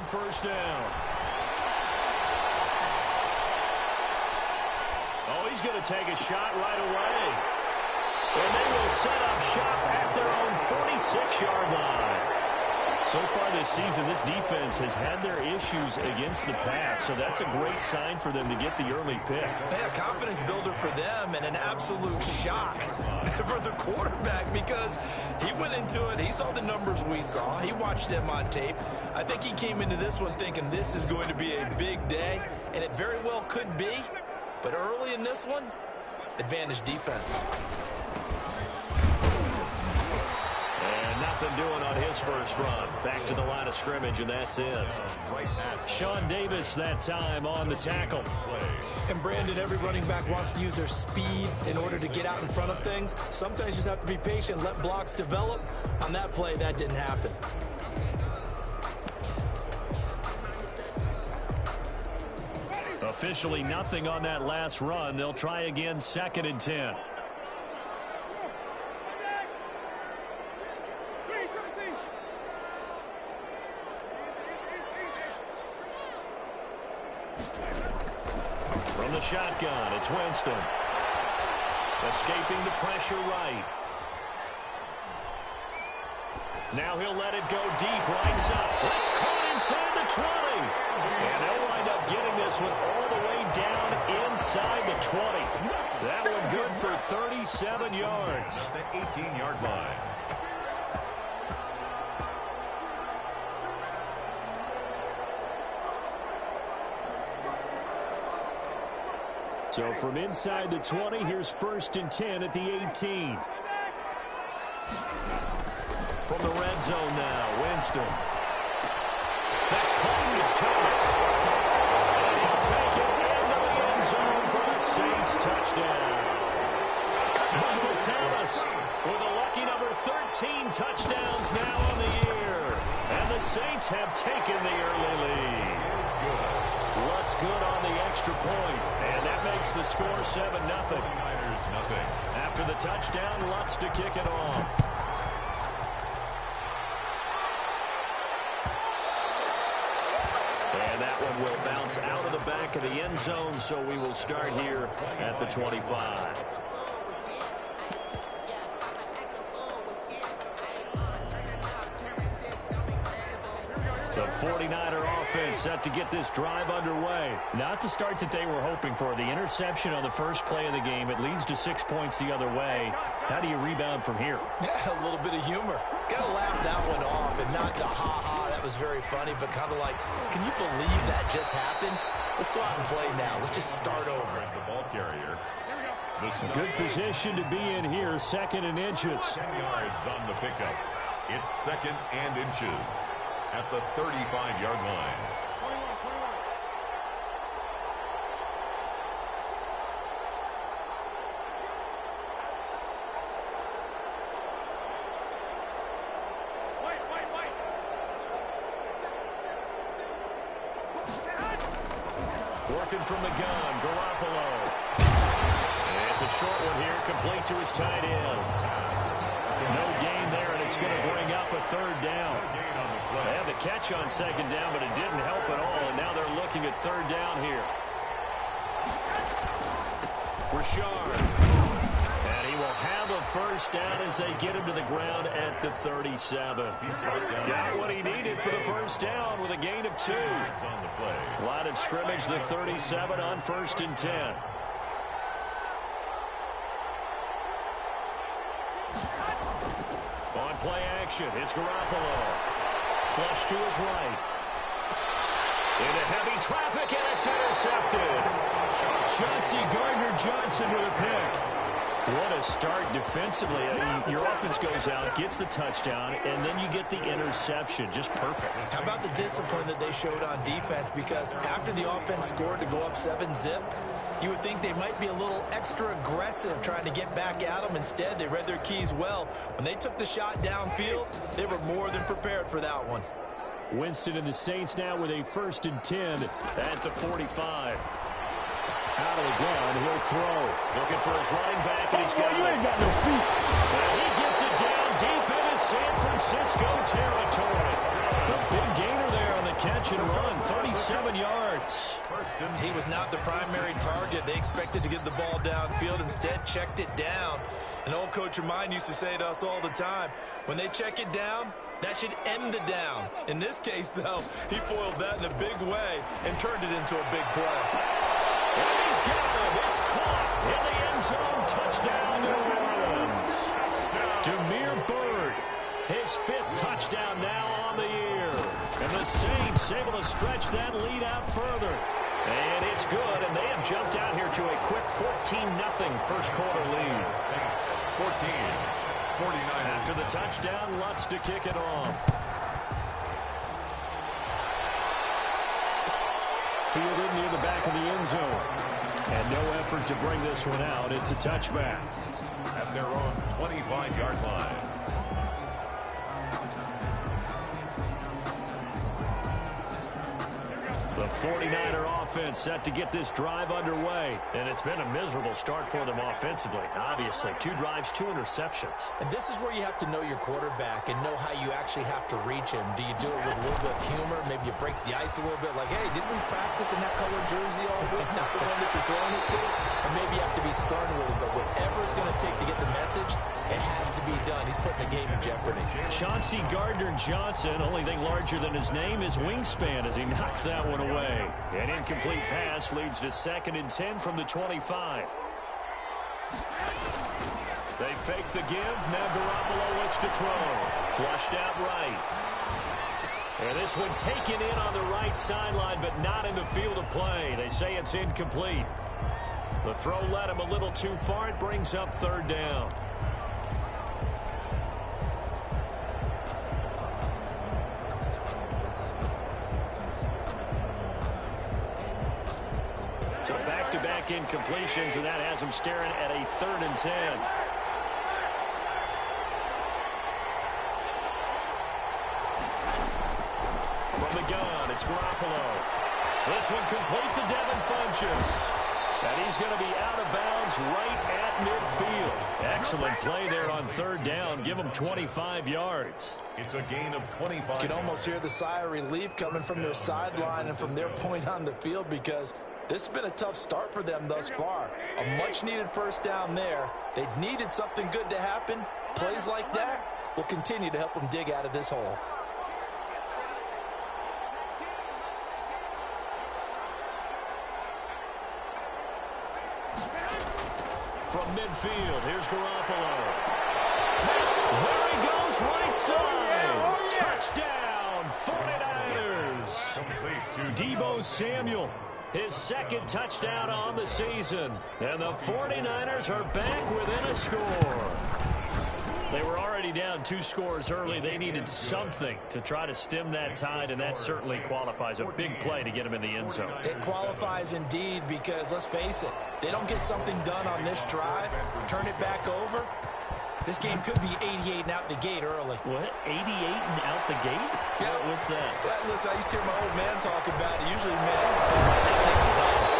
first down. Oh, he's going to take a shot right away. And they will set up shop at their own 46-yard line. So far this season, this defense has had their issues against the pass, so that's a great sign for them to get the early pick. A confidence builder for them and an absolute shock for the quarterback because he went into it. He saw the numbers we saw. He watched them on tape. I think he came into this one thinking this is going to be a big day, and it very well could be. But early in this one, advantage defense. Nothing doing on his first run. Back to the line of scrimmage, and that's it. Sean Davis that time on the tackle. And Brandon, every running back wants to use their speed in order to get out in front of things. Sometimes you just have to be patient, let blocks develop. On that play, that didn't happen. Officially nothing on that last run. They'll try again, 2nd and 10. From the shotgun, it's Winston. Escaping the pressure right. Now he'll let it go deep, right side. That's caught inside the 20. And they'll wind up getting this one all the way down inside the 20. That one good for 37 yards. The 18-yard line. So from inside the 20, here's 1st and 10 at the 18. From the red zone now, Winston. That's caught. It's Thomas. And he'll take it into the end zone for the Saints touchdown. Michael Thomas with a lucky number 13 touchdowns now on the year. And the Saints have taken the early lead. What's good on the extra point? And that makes the score 7-0. After the touchdown, Lutz to kick it off. And that one will bounce out of the back of the end zone, so we will start here at the 25. The 49er offense set to get this drive underway. Not the start that they were hoping for. The interception on the first play of the game. It leads to 6 points the other way. How do you rebound from here? Yeah, a little bit of humor. Got to laugh that one off and not the ha-ha. That was very funny, but kind of like, can you believe that just happened? Let's go out and play now. Let's just start over. The ball carrier. Good position to be in here, 2nd and inches. 10 yards on the pickup. It's 2nd and inches at the 35-yard line. Working from the gun, Garoppolo. It's a short one here, complete to his tight end. No gain there, and it's going to bring up a 3rd down. They had the catch on 2nd down, but it didn't help at all, and now they're looking at 3rd down here. Richard. And he will have a 1st down as they get him to the ground at the 37. Got what he needed for the 1st down with a gain of 2. Line of scrimmage, the 37 on 1st and 10. On play action, it's Garoppolo. Flush to his right. Into heavy traffic, and it's intercepted. Chauncey Gardner-Johnson with a pick. What a start defensively. I mean, your offense goes out, gets the touchdown, and then you get the interception. Just perfect. How about the discipline that they showed on defense? Because after the offense scored to go up 7-zip, you would think they might be a little extra aggressive trying to get back at them. Instead, they read their keys well. When they took the shot downfield, they were more than prepared for that one. Winston and the Saints now with a 1st and 10 at the 45. Out of the gun, he'll throw. Looking for his running back, and he's got you ain't got no feet. And he gets it down deep into San Francisco territory. A big gainer there on the catch catch and run, 37 yards. He was not the primary target. They expected to get the ball downfield. Instead, checked it down. An old coach of mine used to say to us all the time, when they check it down, that should end the down. In this case, though, he foiled that in a big way and turned it into a big play. And he's got him. It's caught in the end zone. Touchdown, New Orleans. Demir Bird, his 5th touchdown now on the year. And the Saints able to stretch that lead out further. And it's good, and they have jumped out here to a quick 14-0 first quarter lead. Saints 14, 49. After the touchdown, Lutz to kick it off. Fielded near the back of the end zone. And no effort to bring this one out. It's a touchback. At their own 25-yard line. The 49er offense set to get this drive underway. And it's been a miserable start for them offensively. Obviously, 2 drives, 2 interceptions. And this is where you have to know your quarterback and know how you actually have to reach him. Do you do it with a little bit of humor? Maybe you break the ice a little bit like, hey, didn't we practice in that color jersey all week? Not the one that you're throwing it to. And maybe you have to be stern with him. But whatever it's going to take to get the message, it has to be done. He's putting the game in jeopardy. Chauncey Gardner-Johnson, only thing larger than his name is wingspan as he knocks that one away. An incomplete pass leads to 2nd and 10 from the 25. They fake the give. Now Garoppolo looks to throw. Flushed out right. And this one taken in on the right sideline, but not in the field of play. They say it's incomplete. The throw led him a little too far. It brings up 3rd down. So back-to-back incompletions, and that has him staring at a 3rd and 10. From the gun, it's Garoppolo. This one complete to Devin Funchess. And he's going to be out of bounds right at midfield. Excellent play there on 3rd down. Give him 25 yards. It's a gain of 25. You can almost hear the sigh of relief coming from their sideline and from their point on the field because this has been a tough start for them thus far. A much-needed 1st down there. They needed something good to happen. Plays like that will continue to help them dig out of this hole. From midfield, here's Garoppolo. There he goes, right side. Touchdown, 49ers. Complete to Deebo Samuel, his 2nd touchdown on the season. And the 49ers are back within a score. They were already down 2 scores early. They needed something to try to stem that tide, and that certainly qualifies. A big play to get them in the end zone. It qualifies indeed because, let's face it, they don't get something done on this drive, turn it back over, this game could be 88 and out the gate early. What? 88 and out the gate? Yeah. What's that? Well, listen, I used to hear my old man talk about it. Usually, man, that thing's done.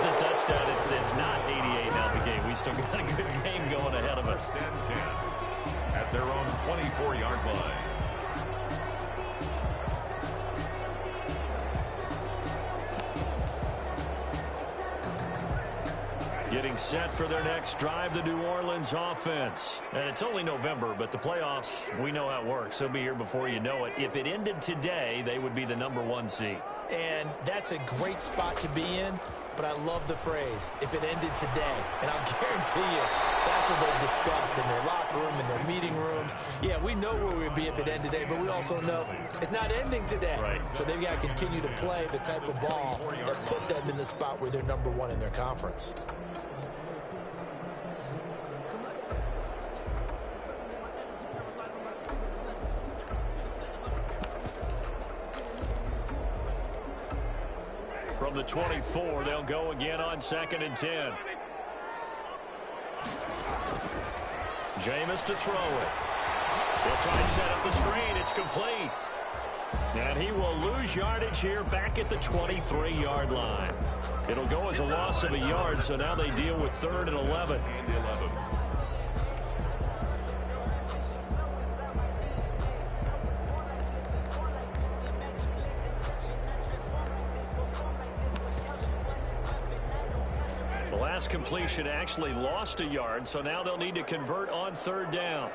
The touchdown, it's not 88 and out the gate. We still got a good game going ahead of us. 10 at their own 24-yard line. Getting set for their next drive, the New Orleans offense. And it's only November, but the playoffs, we know how it works. They'll be here before you know it. If it ended today, they would be the #1 seed. And that's a great spot to be in, but I love the phrase, if it ended today. And I'll guarantee you, that's what they've discussed in their locker room, in their meeting rooms. Yeah, we know where we'd be if it ended today, but we also know it's not ending today. Right. So they've got to continue to play the type of ball that put them in the spot where they're #1 in their conference. From the 24, they'll go again on 2nd and 10. Jameis to throw it. They'll try and set up the screen. It's complete. And he will lose yardage here back at the 23-yard line. It'll go as a loss of a yard, so now they deal with 3rd and 11. last completion actually lost a yard, so now they'll need to convert on third down.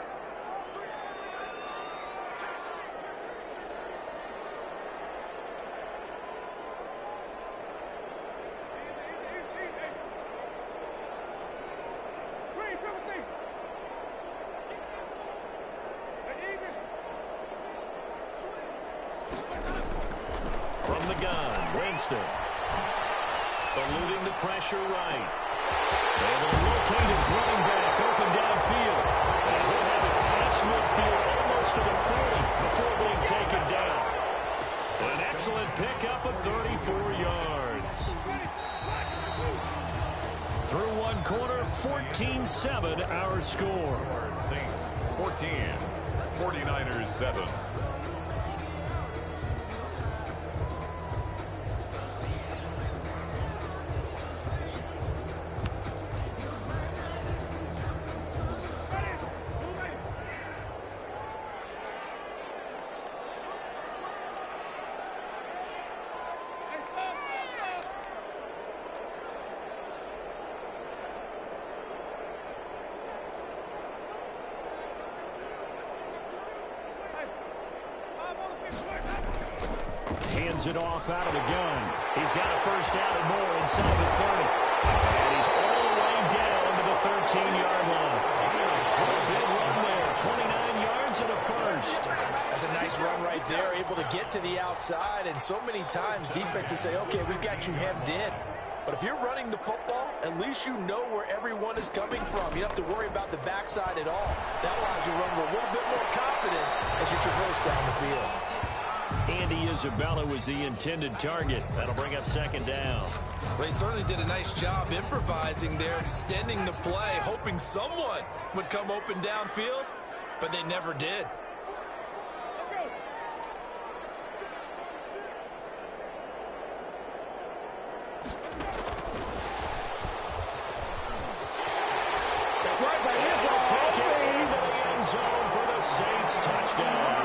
From the gun, Winston. Eluding the pressure right. Able to locate his running back open downfield. And he'll have it past midfield almost to the 40 before being taken down. An excellent pickup of 34 yards. Through one quarter, 14-7 our score. Saints 14, 49ers 7. Hands it off out of the gun. He's got a first down and more inside the 30. And he's all the way down to the 13-yard line. A big run there. 29 yards and a first. That's a nice run right there, able to get to the outside. And so many times defenses say, okay, we've got you hemmed in. But if you're running the football, at least you know where everyone is coming from. You don't have to worry about the backside at all. That allows you to run with a little bit more confidence as you traverse down the field. Andy Isabella was the intended target. That'll bring up second down. Well, he certainly did a nice job improvising there, extending the play, hoping someone would come open downfield, but they never did. They'll take it into the end zone for the Saints touchdown.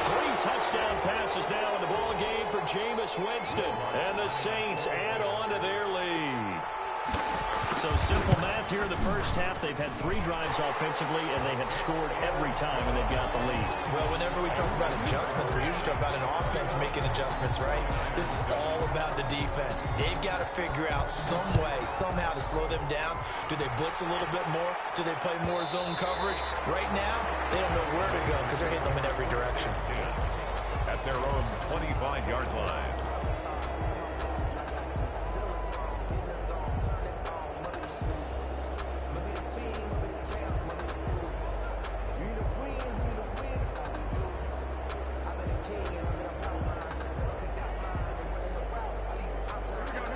3 touchdown passes now in the ball game for Jameis Winston. And the Saints add on to their lead. So simple math here in the first half. They've had 3 drives offensively, and they have scored every time when they've got the lead. Well, whenever we talk about adjustments, we usually talk about an offense making adjustments, right? This is all about the defense. They've got to figure out some way, somehow to slow them down. Do they blitz a little bit more? Do they play more zone coverage? Right now, they don't know where to go because they're hitting them in every direction. At their own 25-yard line.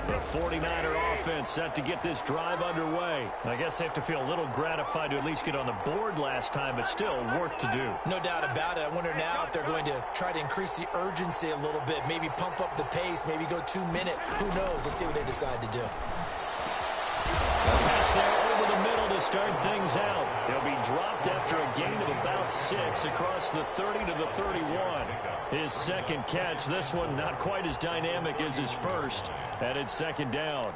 The 49er offense set to get this drive underway. I guess they have to feel a little gratified to at least get on the board last time, but still work to do. No doubt about it. I wonder now if they're going to try to increase the urgency a little bit, maybe pump up the pace, maybe go 2-minute. Who knows? Let's see what they decide to do. Pass there over the middle to start things out. He'll be dropped after a gain of about 6 across the 30 to the 31. His second catch, this one not quite as dynamic as his first, and it's second down.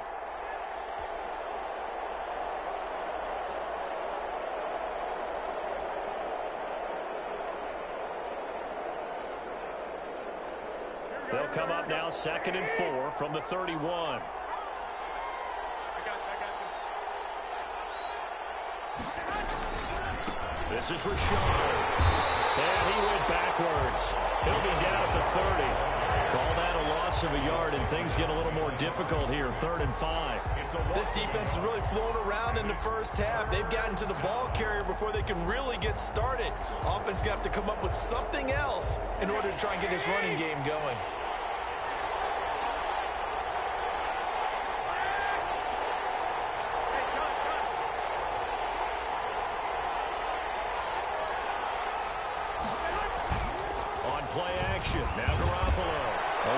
They'll come up now 2nd and 4 from the 31. This is Rashard. And he went backwards. He'll be down at the 30. Call that a loss of a yard, and things get a little more difficult here. 3rd and 5. This defense is really flown around in the first half. They've gotten to the ball carrier before they can really get started. Offense going to have to come up with something else in order to try and get this running game going. Play action. Now Garoppolo.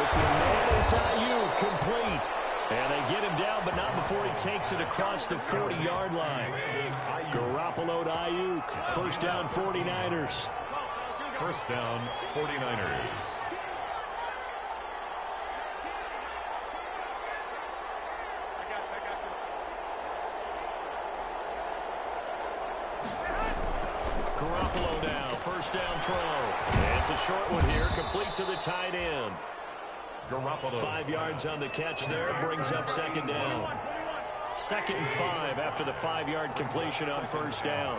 Open man is Ayuk, complete. And they get him down, but not before he takes it across the 40-yard line. Garoppolo to Ayuk. First down, 49ers. First down, 49ers. Garoppolo now, first down throw. It's a short one here, complete to the tight end. Garoppolo. 5 yards on the catch there, brings up second down. 2nd and 5 after the 5-yard completion on first down.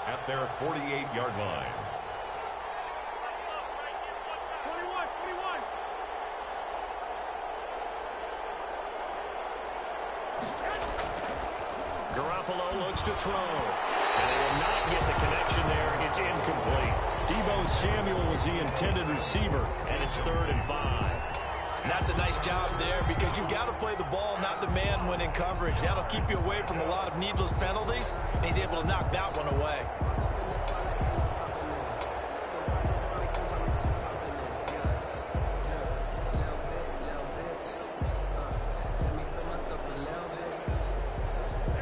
At their 48-yard line. Garoppolo looks to throw. And he will not get the connection there. It's incomplete. Deebo Samuel was the intended receiver, and it's 3rd and 5. And that's a nice job there because you've got to play the ball, not the man when in coverage. That'll keep you away from a lot of needless penalties, and he's able to knock that one away.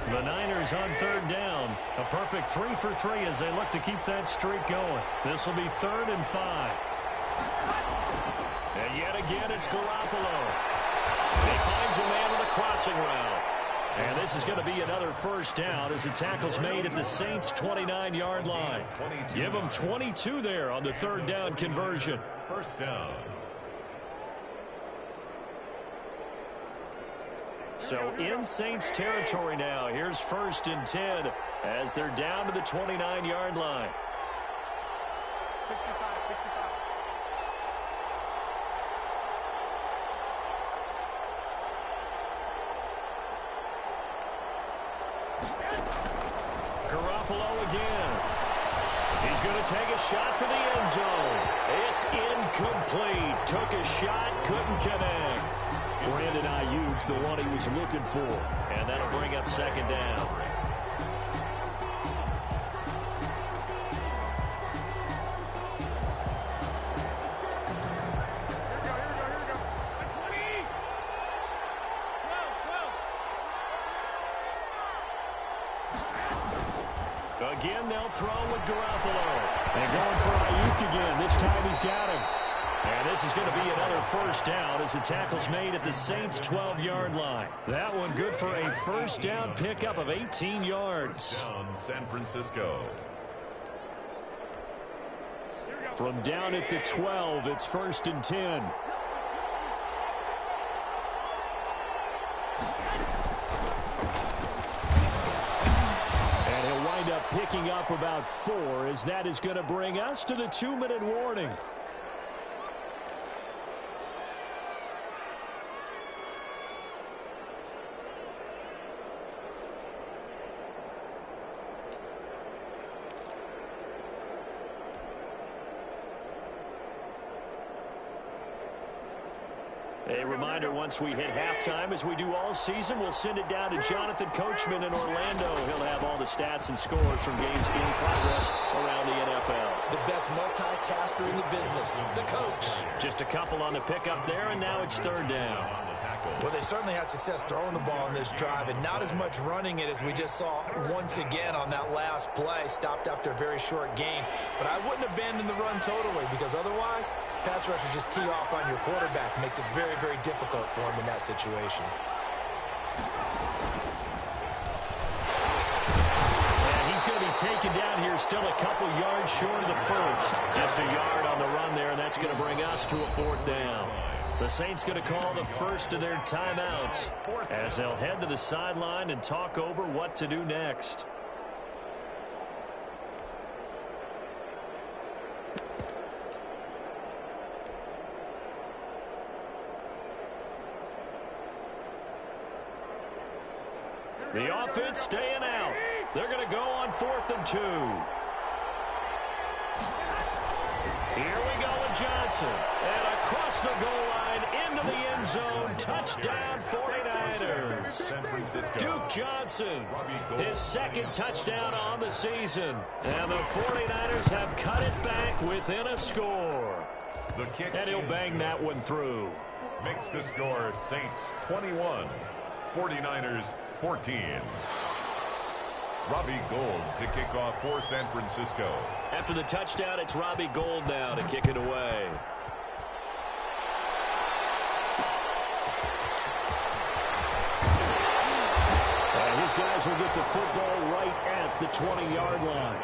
The Niners on 3rd down. A perfect 3 for 3 as they look to keep that streak going. This will be 3rd and 5. And yet again, it's Garoppolo. He finds a man on the crossing route. And this is going to be another first down as the tackle's made at the Saints' 29-yard line. Give them 22 there on the 3rd down conversion. First down. So in Saints territory now. Here's 1st and 10 as they're down to the 29-yard line. 65. Garoppolo again. He's going to take a shot for the end zone. It's incomplete. Took a shot, couldn't connect. Brandon Ayuk, the one he was looking for. And that'll bring up second down. Again, they'll throw with Garoppolo. And going for Ayuk again. This time he's got him. And this is going to be another first down as the tackle's made at the Saints' 12-yard line. That one good for a first down pickup of 18 yards. First down, San Francisco. From down at the 12, it's 1st and 10. And he'll wind up picking up about 4 as that is going to bring us to the 2-minute warning. A reminder, once we hit halftime, as we do all season, we'll send it down to Jonathan Coachman in Orlando. He'll have all the stats and scores from games in progress around the NFL. The best multitasker in the business, the coach. Just a couple on the pickup there, and now it's 3rd down. Well, they certainly had success throwing the ball in this drive, and not as much running it as we just saw once again on that last play. Stopped after a very short gain. But I wouldn't abandon the run totally, because otherwise, pass rushers just tee off on your quarterback. Makes it very, very difficult for him in that situation. And he's going to be taken down here, still a couple yards short of the first. Just a yard on the run there, and that's going to bring us to a 4th down. The Saints going to call the first of their timeouts as they'll head to the sideline and talk over what to do next. The offense staying out. They're going to go on 4th and 2. Here we go with Johnson. And across the goal line into the end zone. Touchdown 49ers. Duke Johnson, his 2nd touchdown on the season. And the 49ers have cut it back within a score. The kick, and he'll bang that one through. Makes the score Saints 21, 49ers 14. Robbie Gould to kick off for San Francisco. After the touchdown, it's Robbie Gould now to kick it away. And his guys will get the football right at the 20-yard line.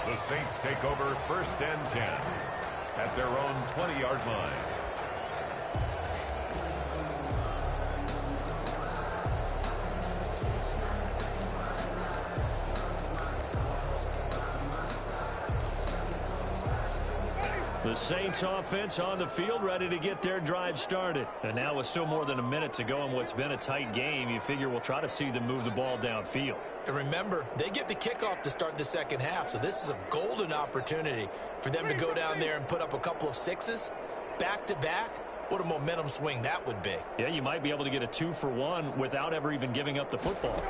The Saints take over 1st and 10 at their own 20-yard line. The Saints offense on the field, ready to get their drive started. And now with still more than a minute to go in what's been a tight game, you figure we'll try to see them move the ball downfield. And remember, they get the kickoff to start the second half, so this is a golden opportunity for them to go down there and put up a couple of sixes back-to-back. What a momentum swing that would be. Yeah, you might be able to get a 2-for-1 without ever even giving up the football.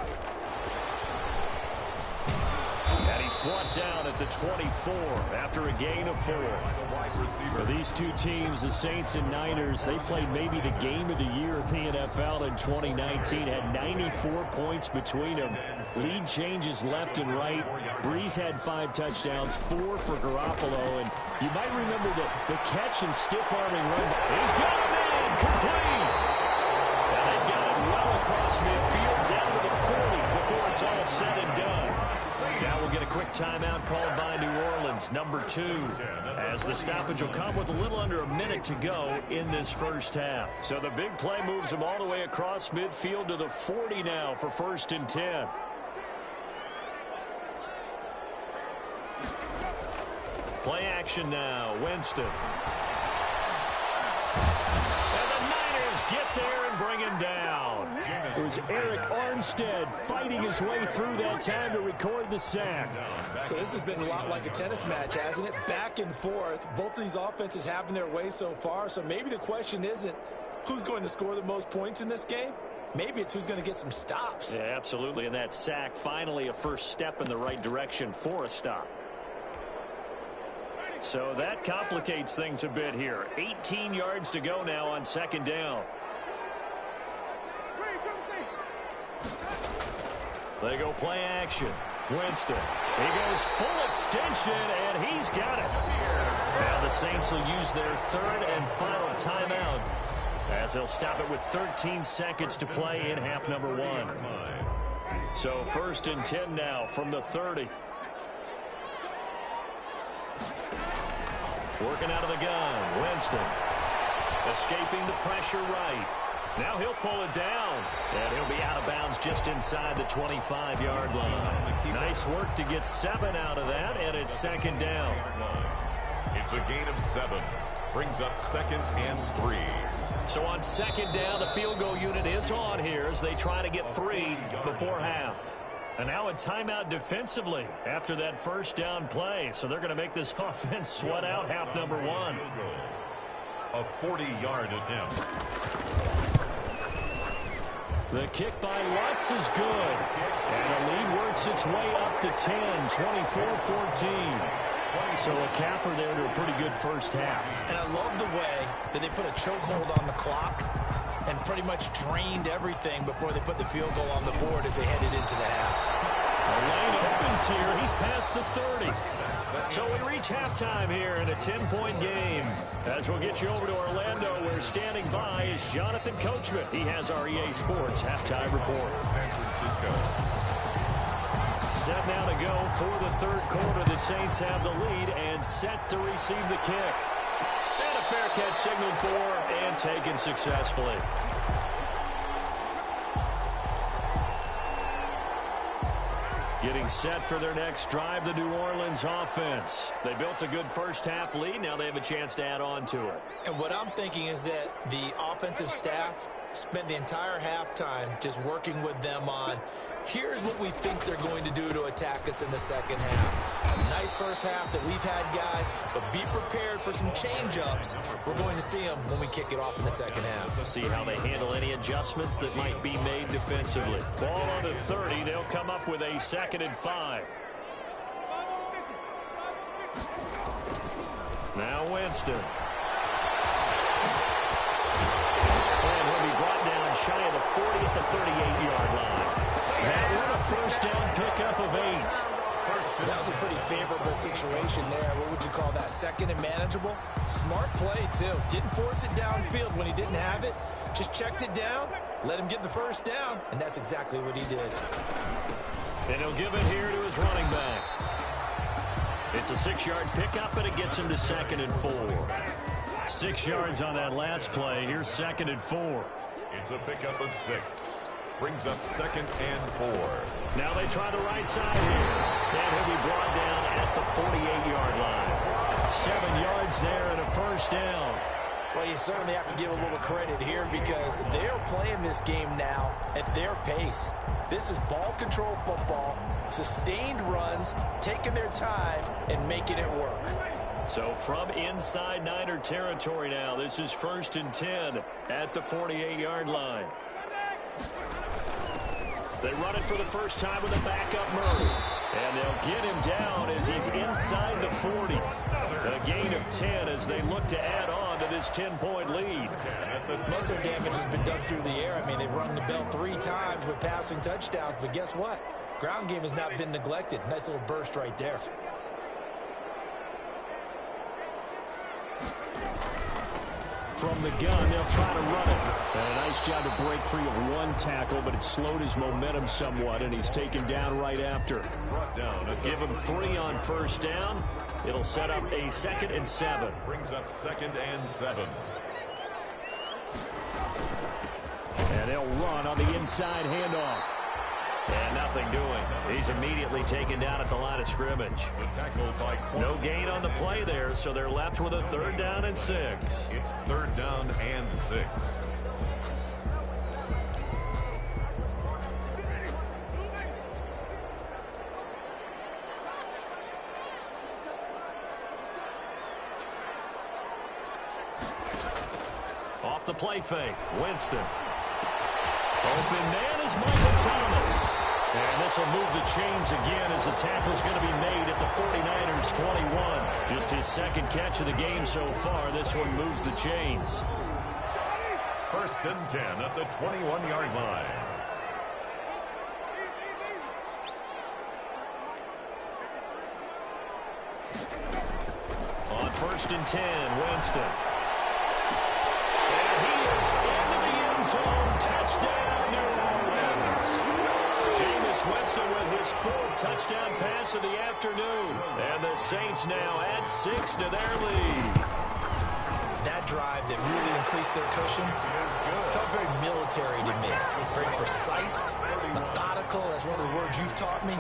And he's brought down at the 24 after a gain of 4. For these two teams, the Saints and Niners, they played maybe the game of the year in the NFL in 2019. Had 94 points between them. Lead changes left and right. Breeze had 5 touchdowns, 4 for Garoppolo. And you might remember the catch and stiff-arming run. He's got him in, complete. And they've got it well across midfield, down to the 40 before it's all said and done. Now we'll get a quick timeout called by New Orleans, number 2, as the stoppage will come with a little under a minute to go in this first half. So the big play moves them all the way across midfield to the 40 now for 1st and 10. Play action now, Winston. And the Niners get there and bring him down. It was Eric Armstead fighting his way through that time to record the sack. So this has been a lot like a tennis match, hasn't it? Back and forth. Both of these offenses having their way so far. So maybe the question isn't who's going to score the most points in this game. Maybe it's who's going to get some stops. Yeah, absolutely. And that sack, finally a first step in the right direction for a stop. So that complicates things a bit here. 18 yards to go now on 2nd down. They go play action. Winston. He goes full extension, and he's got it. Now the Saints will use their 3rd and final timeout as they'll stop it with 13 seconds to play in half number 1. So 1st and 10 now from the 30. Working out of the gun. Winston. Escaping the pressure right. Now he'll pull it down, and he'll be out of bounds just inside the 25-yard line. Nice work to get 7 out of that, and it's 2nd down. It's a gain of 7. Brings up 2nd and 3. So on 2nd down, the field goal unit is on here as they try to get 3 before half. And now a timeout defensively after that first down play. So they're going to make this offense sweat out half number 1. A 40-yard attempt. The kick by Watts is good. And the lead works its way up to 10, 24-14. So a capper there to a pretty good first half. And I love the way that they put a chokehold on the clock and pretty much drained everything before they put the field goal on the board as they headed into the half. The lane opens here. He's past the 30. So we reach halftime here in a 10-point game. As we'll get you over to Orlando, where standing by is Jonathan Coachman. He has our EA Sports halftime report. San Francisco. 7 now to go for the 3rd quarter. The Saints have the lead and set to receive the kick. And a fair catch signaled for and taken successfully. Getting set for their next drive, the New Orleans offense. They built a good first half lead. Now they have a chance to add on to it. And what I'm thinking is that the offensive staff spent the entire halftime just working with them on, here's what we think they're going to do to attack us in the second half. A nice first half that we've had, guys, but be prepared for some change-ups. We're going to see them when we kick it off in the second half. Let's see how they handle any adjustments that might be made defensively. Ball on the 30. They'll come up with a 2nd and 5. Now Winston. And he'll be brought down shy of the 40 at the 38-yard line. That one a first down pickup of 8. That was a pretty favorable situation there. What would you call that? 2nd and manageable? Smart play, too. Didn't force it downfield when he didn't have it. Just checked it down, let him get the first down, and that's exactly what he did. And he'll give it here to his running back. It's a 6-yard pickup, and it gets him to 2nd and 4. 6 yards on that last play. Here's 2nd and 4. It's a pickup of 6. Brings up 2nd and 4. Now they try the right side here. And he'll be brought down at the 48-yard line. 7 yards there and a first down. Well, you certainly have to give a little credit here because they're playing this game now at their pace. This is ball control football, sustained runs, taking their time, and making it work. So from inside Niner territory now, this is 1st and 10 at the 48-yard line. They run it for the first time with a backup Murray. And they'll get him down as he's inside the 40. A gain of 10 as they look to add on to this 10-point lead. Most of their damage has been done through the air. I mean, they've rung the bell 3 times with passing touchdowns. But guess what? Ground game has not been neglected. Nice little burst right there. From the gun, they'll try to run it. And a nice job to break free of 1 tackle, but it slowed his momentum somewhat, and he's taken down right after. Give him 3 on first down. It'll set up a 2nd and 7. Brings up 2nd and 7. And they'll run on the inside handoff. And nothing doing. He's immediately taken down at the line of scrimmage. The tackle by no gain on the play there, so they're left with a 3rd down and 6. It's 3rd down and 6. Off the play fake, Winston. Open man is Michael Thomas. And this will move the chains again as the tackle's going to be made at the 49ers 21. Just his 2nd catch of the game so far. This one moves the chains. 1st and 10 at the 21-yard line. On 1st and 10, Winston. And he is into the end zone. Touchdown, New Orleans. Jameis Winston with his 4th touchdown pass of the afternoon. And the Saints now add 6 to their lead. That drive that really increased their cushion felt very military to me. Very precise, methodical. That's one of the words you've taught me.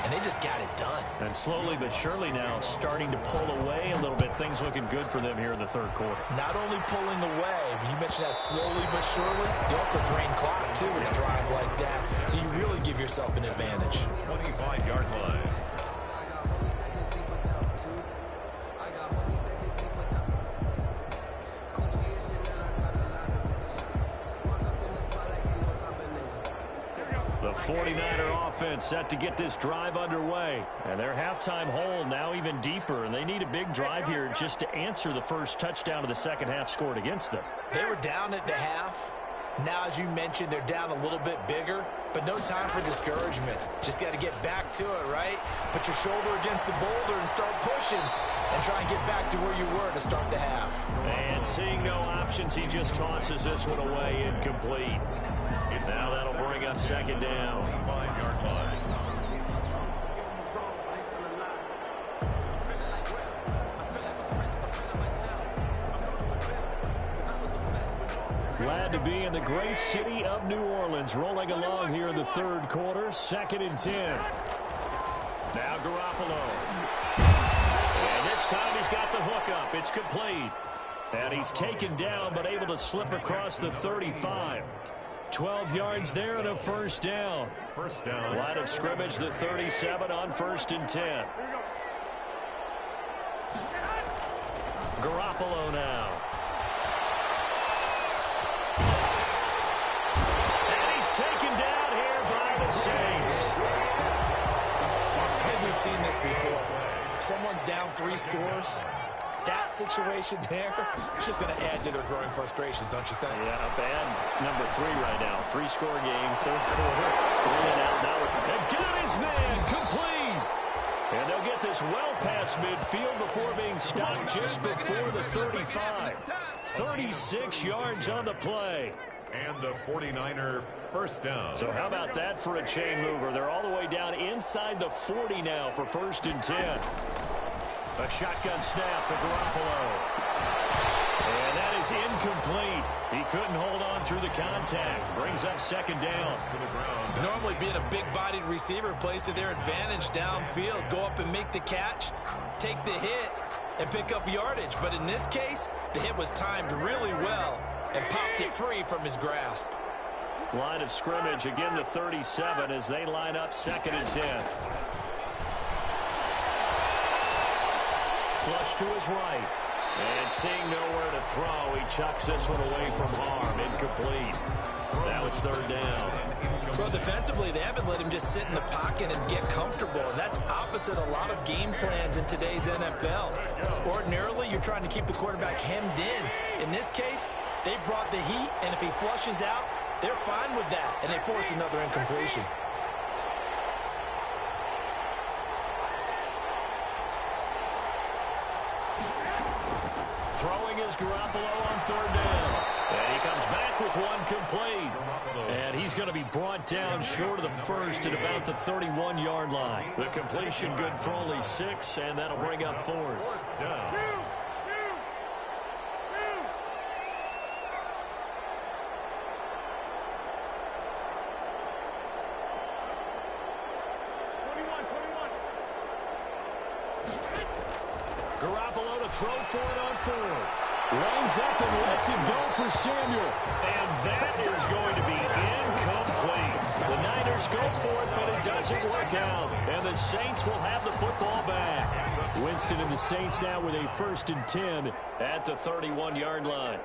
And they just got it done. And slowly but surely now starting to pull away a little bit. Things looking good for them here in the 3rd quarter. Not only pulling away, but you mentioned that slowly but surely. You also drain clock, too, with a drive like that. So you really give yourself an advantage. 25-yard line. The 49er offense set to get this drive underway. And their halftime hole now even deeper. And they need a big drive here just to answer the first touchdown of the 2nd half scored against them. They were down at the half. Now, as you mentioned, they're down a little bit bigger. But no time for discouragement. Just got to get back to it, right? Put your shoulder against the boulder and start pushing. And try and get back to where you were to start the half. And seeing no options, he just tosses this one away incomplete. Now that'll bring up 2nd down. 5-yard line. Glad to be in the great city of New Orleans, rolling along here in the 3rd quarter. 2nd and 10. Now Garoppolo. And this time he's got the hook up. It's complete. And he's taken down but able to slip across the 35. 12 yards there and a first down. First down. Line of scrimmage, the 37 on 1st and 10. Garoppolo now. And he's taken down here by the Saints. I think we've seen this before. Someone's down 3 scores. That situation there, it's just going to add to their growing frustrations, don't you think? Yeah, bad number 3 right now. 3-score game, 3rd quarter. 3 and out now. And got his man complete. And they'll get this well past midfield before being stopped just before the 35. 36 yards on the play. And a 49er first down. So how about that for a chain mover? They're all the way down inside the 40 now for 1st and 10. A shotgun snap for Garoppolo. And that is incomplete. He couldn't hold on through the contact. Brings up second down. Normally being a big-bodied receiver plays to their advantage downfield. Go up and make the catch, take the hit, and pick up yardage. But in this case, the hit was timed really well and popped it free from his grasp. Line of scrimmage, again the 37 as they line up 2nd and 10. Flush to his right. And seeing nowhere to throw, he chucks this one away from harm. Incomplete. Now it's 3rd down. Well, defensively, they haven't let him just sit in the pocket and get comfortable, and that's opposite a lot of game plans in today's NFL. Ordinarily, you're trying to keep the quarterback hemmed in. In this case, they brought the heat, and if he flushes out, they're fine with that, and they force another incompletion. Throwing is Garoppolo on 3rd down. And he comes back with one complete. And he's going to be brought down short of the first at about the 31-yard line. The completion good for only 6, and that'll bring up 4th. Garoppolo to throw for it on 4th. Lines up and lets it go for Samuel. And that is going to be incomplete. The Niners go for it, but it doesn't work out. And the Saints will have the football back. Winston and the Saints now with a 1st and 10 at the 31-yard line.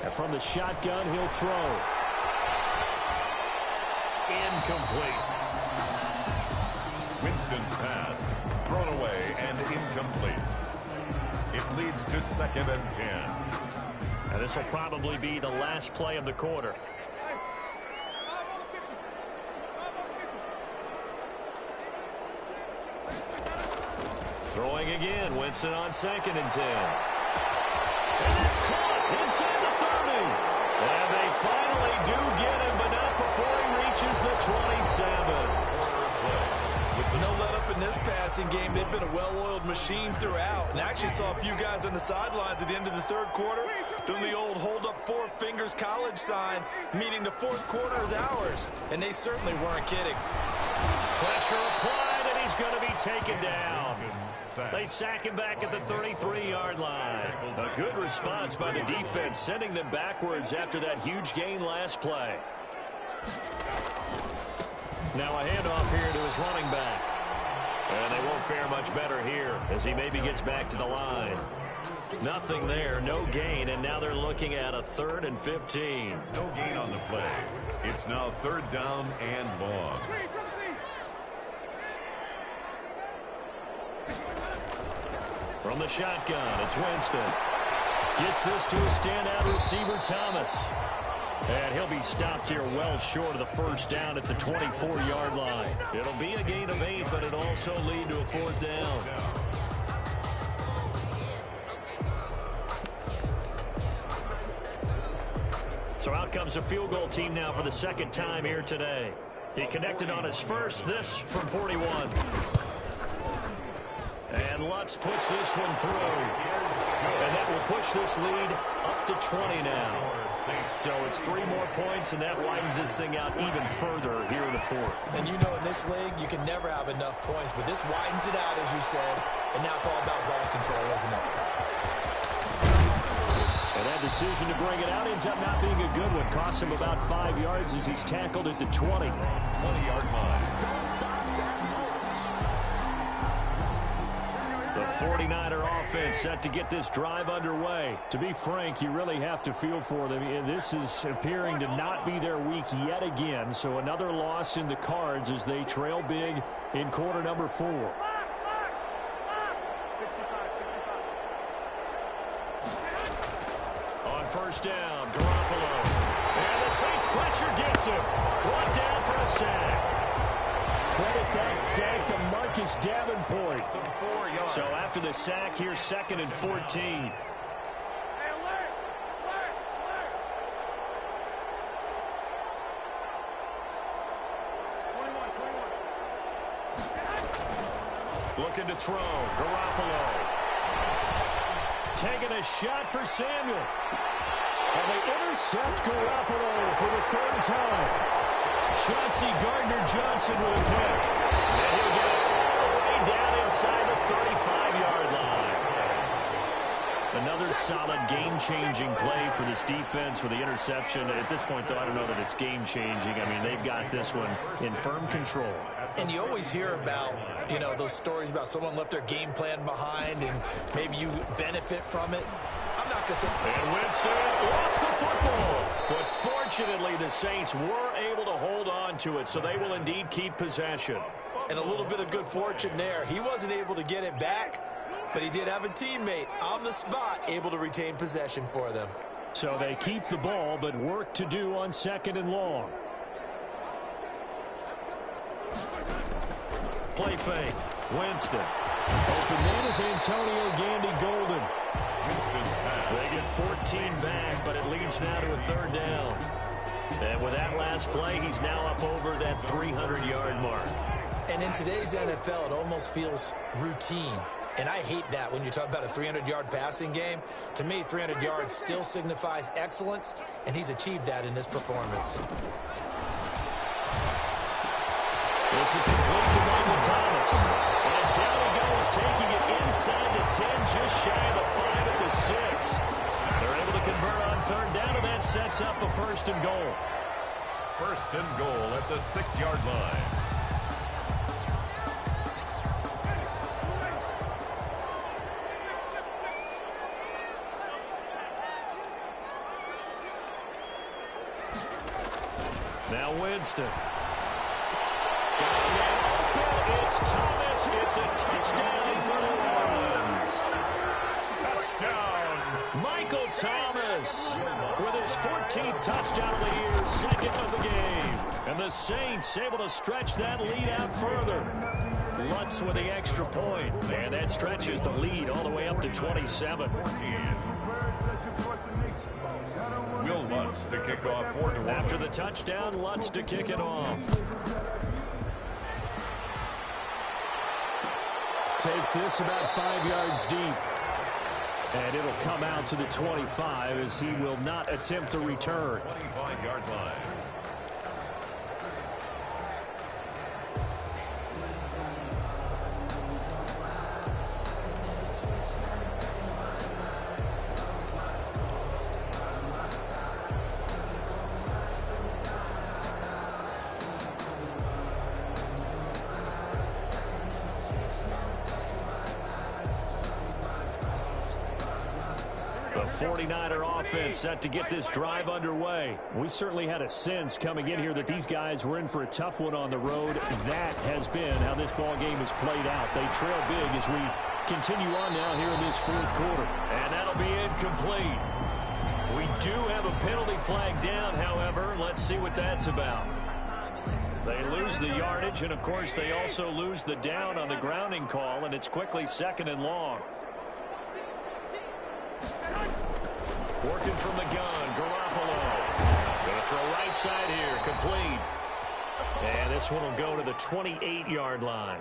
And from the shotgun, he'll throw. Incomplete. Winston's pass thrown away and incomplete. It leads to 2nd and 10. And this will probably be the last play of the quarter. Throwing again, Winston on 2nd and 10. And that's caught inside the 30. And they finally do get him, but not before he reaches the 27. No let up in this passing game. They've been a well-oiled machine throughout, and actually saw a few guys on the sidelines at the end of the 3rd quarter doing the old hold up 4 fingers college sign, meaning the 4th quarter is ours, and they certainly weren't kidding. Pressure applied, and he's going to be taken down. They sack him back at the 33-yard line. A good response by the defense, sending them backwards after that huge gain last play. Now a handoff here to his running back. And they won't fare much better here as he maybe gets back to the line. Nothing there, no gain, and now they're looking at a 3rd and 15. No gain on the play. It's now 3rd down and long. From the shotgun, it's Winston. Gets this to a standout receiver, Thomas. And he'll be stopped here well short of the 1st down at the 24-yard line. It'll be a gain of 8, but it'll also lead to a 4th down. So out comes a field goal team now for the 2nd time here today. He connected on his first, this from 41. And Lutz puts this one through. And that will push this lead up to 20 now. So it's 3 more points, and that widens this thing out even further here in the 4th. And you know, in this league, you can never have enough points, but this widens it out, as you said, and now it's all about ball control, isn't it? And that decision to bring it out ends up not being a good one. Costs him about 5 yards as he's tackled at the 20. 20-yard line. The 49er offense set to get this drive underway. To be frank, you really have to feel for them. This is appearing to not be their week yet again. So another loss in the cards as they trail big in quarter number 4. On 1st down, Garoppolo. And the Saints pressure gets him. Brought down for a sack. Credit that sack to Marcus Davenport. So after the sack, here's 2nd and 14. looking to throw. Garoppolo. Taking a shot for Samuel. And they intercept Garoppolo for the third time. Chauncey Gardner-Johnson with a pick. And he'll get it all the way down inside the 35-yard line. Another solid game-changing play for this defense with the interception. At this point, though, I don't know that it's game-changing. I mean, they've got this one in firm control. And you always hear about, you know, those stories about someone left their game plan behind and maybe you benefit from it. I'm not going to say. And Winston lost the football. But fortunately, the Saints were able to hold on to it, so they will indeed keep possession. And a little bit of good fortune there. He wasn't able to get it back, but he did have a teammate on the spot able to retain possession for them. So they keep the ball, but work to do on 2nd and long. Play fake. Winston. Open man is Antonio Gandy-Golden. Winston's pass. They get 14 back, but it leads now to a 3rd down. And with that last play, he's now up over that 300-yard mark. And in today's NFL, it almost feels routine. And I hate that when you talk about a 300-yard passing game. To me, 300 yards still signifies excellence, and he's achieved that in this performance. This is complete to Michael Thomas. And down he goes, taking it inside the 10, just shy of the 5 at the 6. They're able to convert on 3rd down, and that sets up a 1st and goal. 1st and goal at the 6-yard line. Now Winston. It's Thomas. It's a touchdown for New Orleans. Touchdown. Michael Thomas with his 14th touchdown of the year, 2nd of the game. And the Saints able to stretch that lead out further. Lutz with the extra point. And that stretches the lead all the way up to 27. Will Lutz to kick off for New Orleans. After the touchdown, Lutz to kick it off. Takes this about 5 yards deep. And it'll come out to the 25 as he will not attempt a return. 25-yard line. The 49er offense set to get this drive underway. We certainly had a sense coming in here that these guys were in for a tough one on the road. That has been how this ball game has played out. They trail big as we continue on now here in this 4th quarter. And that'll be incomplete. We do have a penalty flag down, however. Let's see what that's about. They lose the yardage, and of course they also lose the down on the grounding call, and it's quickly 2nd and long. Working from the gun, Garoppolo. Going to throw right side here, complete. And this one will go to the 28-yard line.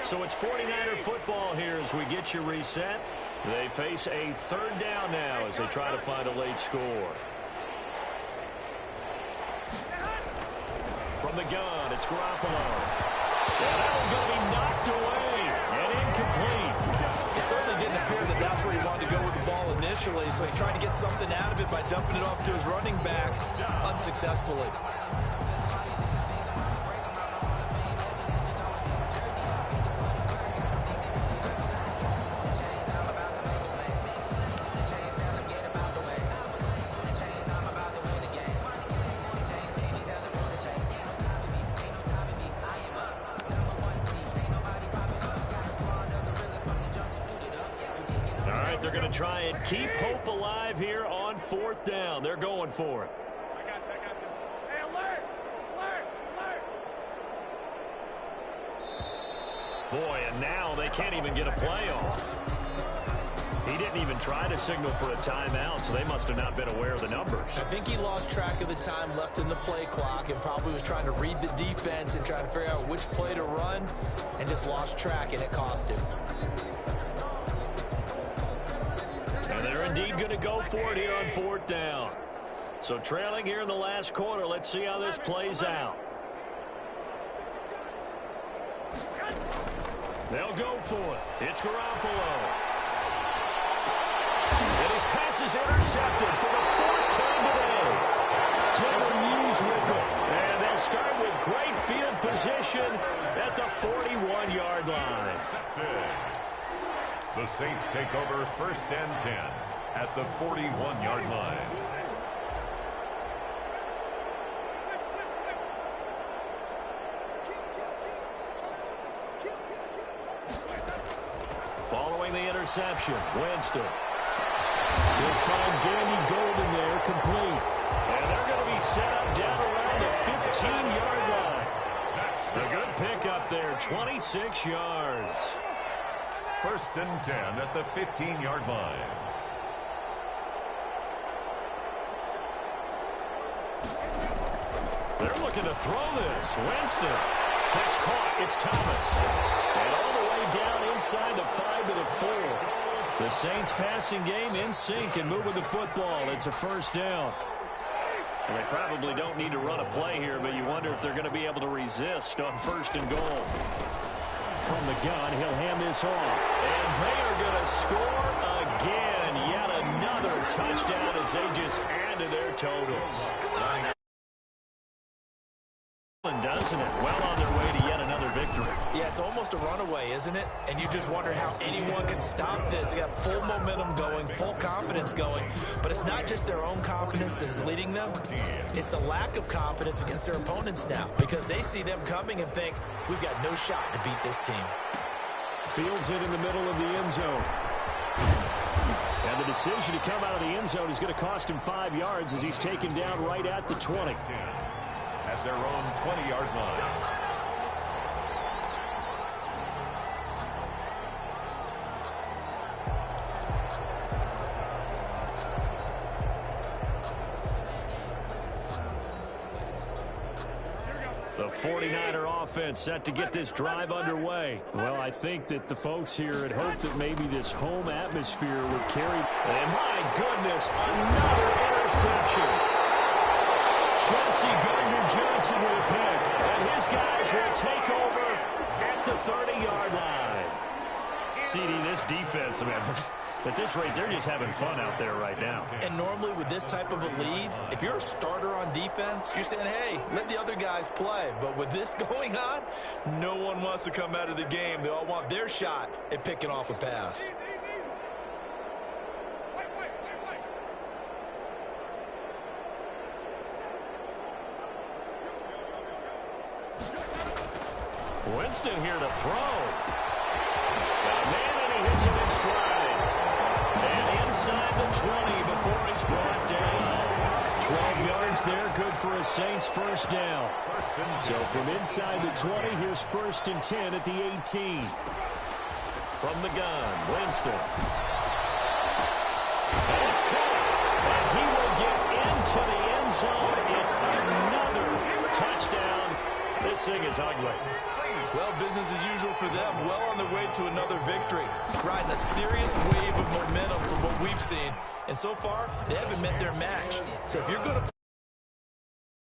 So it's 49er football here as we get you reset. They face a 3rd down now as they try to find a late score. From the gun, it's Garoppolo. And that one's going to be knocked away and incomplete. It certainly didn't appear that that's where he wanted to go with the ball initially, so he tried to get something out of it by dumping it off to his running back unsuccessfully. They're going to try and keep hope alive here on 4th down. They're going for it. Hey, alert! Boy, and now they can't even get a play off. He didn't even try to signal for a timeout, so they must have not been aware of the numbers. I think he lost track of the time left in the play clock and probably was trying to read the defense and trying to figure out which play to run and just lost track, and it cost him. And they're indeed going to go for it here on 4th down. So trailing here in the last quarter, let's see how this plays out. They'll go for it. It's Garoppolo. And his pass is intercepted for the 4th time today. Taylor Muse with it. And they'll start with great field position at the 41-yard line. The Saints take over 1st and 10 at the 41-yard line. Following the interception, Winston. He'll find Danny Golden there, complete. And they're going to be set up down around the 15-yard line. A good pickup there, 26 yards. 1st and 10 at the 15-yard line. They're looking to throw this. Winston. That's caught. It's Thomas. And all the way down inside the 5 to the 4. The Saints passing game in sync and moving the football. It's a 1st down. And they probably don't need to run a play here, but you wonder if they're going to be able to resist on 1st and goal. From the gun, he'll hand this off. And they are going to score again. Yet another touchdown as they just add to their totals. Doesn't it? Well on their way to yet another victory. Yeah, it's almost a runaway, isn't it? And you just wonder how anyone can stop this. They got full momentum going, full confidence going. But it's not just their own confidence that's leading them. It's the lack of confidence against their opponents now, because they see them coming and think, we've got no shot to beat this team. Fields it in the middle of the end zone. And the decision to come out of the end zone is going to cost him 5 yards as he's taken down right at the 20. At their own 20-yard line. The 49er offense set to get this drive underway. Well, I think that the folks here had hoped that maybe this home atmosphere would carry. And my goodness, another interception. Chauncey Gardner-Johnson with a pick, and his guys will take over at the 30-yard line. CD, this defense, man, at this rate, they're just having fun out there right now. And normally with this type of a lead, if you're a starter on defense, you're saying, hey, let the other guys play. But with this going on, no one wants to come out of the game. They all want their shot at picking off a pass. Winston here to throw. Man, and he hits him in stride. And inside the 20 before he's brought down. 12 yards there, good for a Saints 1st down. So from inside the 20, here's 1st and 10 at the 18. From the gun, Winston. And it's caught. And he will get into the end zone. It's another touchdown. This thing is ugly. Well, business as usual for them. Well on their way to another victory. Riding a serious wave of momentum from what we've seen. And so far, they haven't met their match. So if you're going to